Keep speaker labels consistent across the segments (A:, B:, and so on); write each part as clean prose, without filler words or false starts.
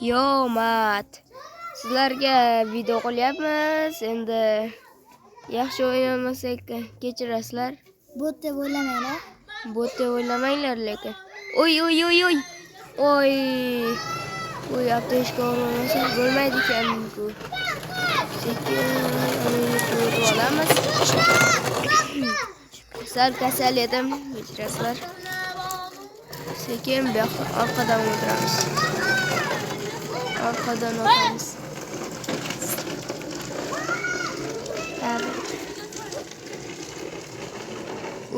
A: Yo, mat. Sizlarga video qilyapmiz. Endi yaxshi o'ynamasak kechirasizlar.
B: Bot deb o'ylamanglar.
A: Bot deb o'ylamanglar lekin. Oy. Oy, aptechka olmasa bo'lmaydi ekan-ku. Sekin olamiz. Sal kasal edim, kechirasizlar. Sekin bu yoqqa orqadan o'tiramiz. Orqadan o'tamiz.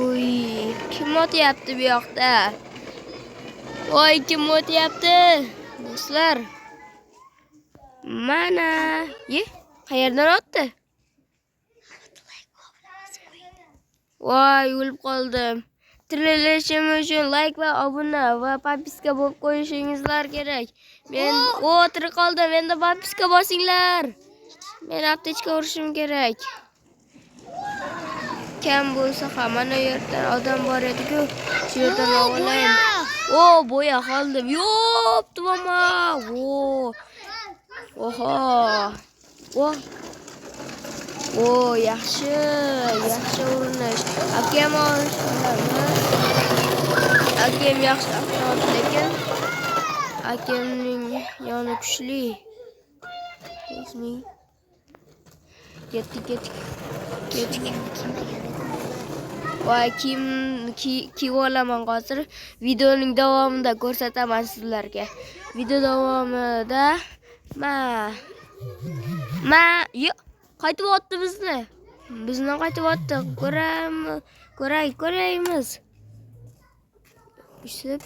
A: Uy, kim o'tyapti bu yoqda? Voy, kim o'tyapti? Do'stlar. Mana. Qayerdan o'tdi? Voy, o'lib qoldim. Tirilishim uchun like va obuna va podpiska bo'lib qo'yishingizlar kerak. Men tirik qoldim. Endi podpiska bosinglar. Men aptechka urishim kerak. Kam bo'lsa ham mana yerda odam bor edi-ku. Shu yerdan olayim. Bo'ya qoldim. Yo'q, mama. Yaxshi urinish. Akam yaxshi avtomat lekin akamning yoni kuchli. Ketdik. Voy, kim olaman hozir videoning davomida ko'rsataman sizlarga. Video davomida yo'q, qaytib o'tdi bizni. Qaytib o'tdi. Ko'raymiz. Ishlab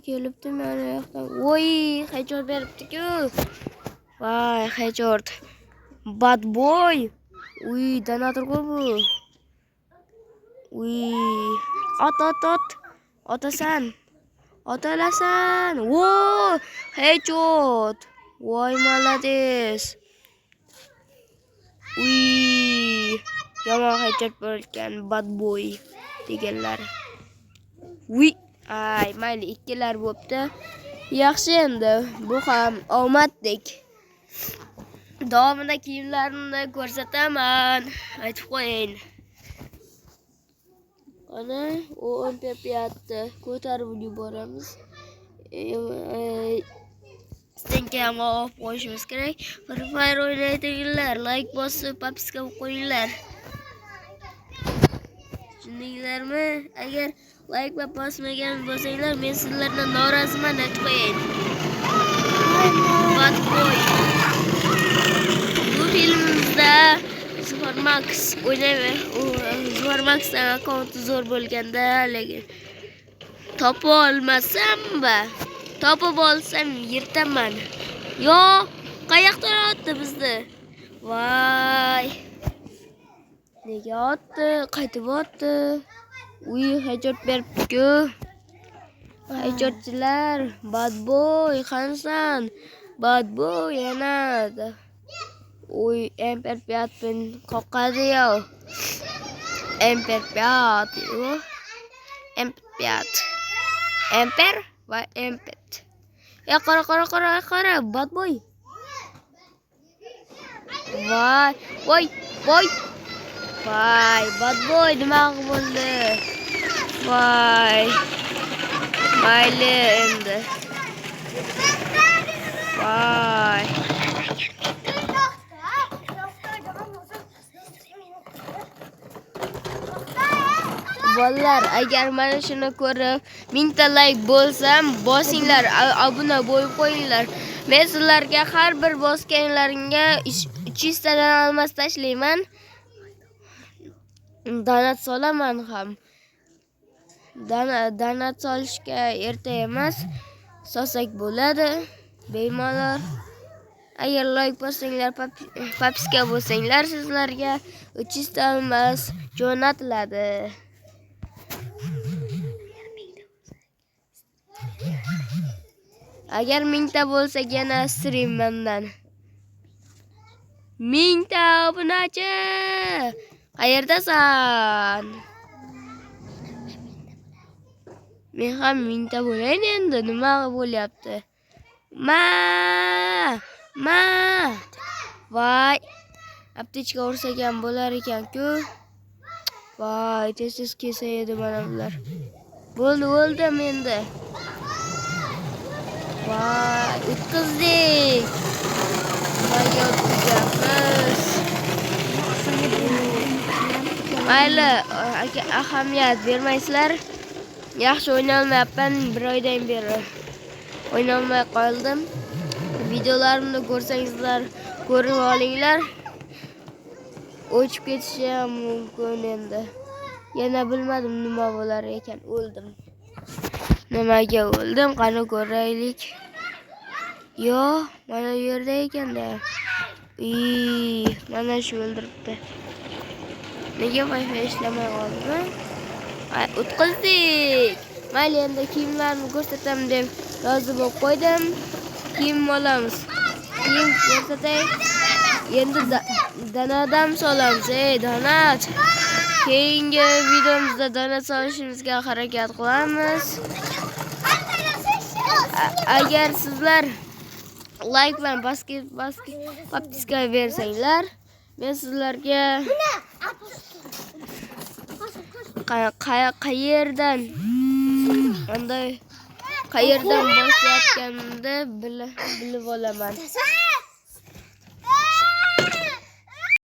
A: kelibdi mana yoqdan. Voy, hajor beribdi-ku. Voy, hajor. Bad boy. Uy, donatorku bu. Uy, ot. Otasan. Otalasan. Hajor. Voy, malades. Uy, yomon hajor bo'lgan bad boy deganlar. Uy, mayli, ikkilar bo'pti. Yaxshi endi, bu ham omaddek. Davomida kiyimlarimni ko'rsataman. Aytib qo'ying. Ana, u o'mpyapti. Ko'tarib yuboramiz. Senga ham olib qo'yishimiz kerak. Free Fire o'ynaydiganlar, like bosib, podpiska qo'yinglar. Tushundinglarmi? Agar like va bosmagan bo'lsanglar, men sizlardan noroziman, aytib qo'ying. Bu filmimizda Supermax o'ynaydi. Supermax'dan akkaunti zo'r bo'lganda, lekin topib olsam yirtaman. Yo'q, qayoqdan otdi bizni? Voy. Nega otdi? Qaytib otdi. Uy, hajor beribdi-ku. Hajorchilar, bad boy, qansan? Bad boy yana. Uy, MP5 bin qoqadi yo'q. MP5. Emper va MP5. Qara, bad boy. Voy. Voy, bad boy nima bo'ldi? Voy. Mayli endi. Voy. Bolalar, agar mana shuni ko'rib 1000 ta like bo'lsam, bosinglar, obuna bo'lib qo'yinglar. Men sizlarga har bir bosganlaringga 300 tadan olmas tashlayman. Donat solaman ham. Donat solishga erta emas, solsak bo'ladi. Bemalol. Agar like bosinglar, podpiska bo'lsanglar, sizlarga 300 ta olmas jo'natiladi. Agar 1000 ta bo'lsa yana stream mendan. 1000 ta obunachi. Qayerdasan? Men ham mingta bo'layin endi. Nima bo'lyapti? Ma! Voy. Aptechka ursak ham bo'lar ekan-ku. Voy, tez kelsa edi mana bular. O'ldim endi. Voy, o'tkazdik. Nimaga o'tkazamiz? Mayli, ahamiyat bermaysizlar. Yaxshi o'ynolmayapman, bir oydan beri. O'ynolmay qoldim. Videolarimni ko'rsangizlar, ko'rib olinglar. O'chib ketishi ham mumkin endi. Yana bilmadim nima bo'lar ekan, o'ldim. Nimaga o'ldim? Qani ko'raylik. Yo, mana bu yerda ekanda. Mana shu o'ldiribdi. Nega Wi-Fi ishlamay qoldimi? O'tkazdik. Mayli, endi kiyimlarni ko'rsataman deb rozi bo'lib qo'ydim. Kiyim olamiz. Kiyim ko'rsatay. Endi donadan solamiz, donat. Keyingi videomizda donat solishimizga harakat qilamiz. Agar sizlar like bilan podpiska bersanglar, men sizlarga qayerdan boshlayotganimni bilib olaman.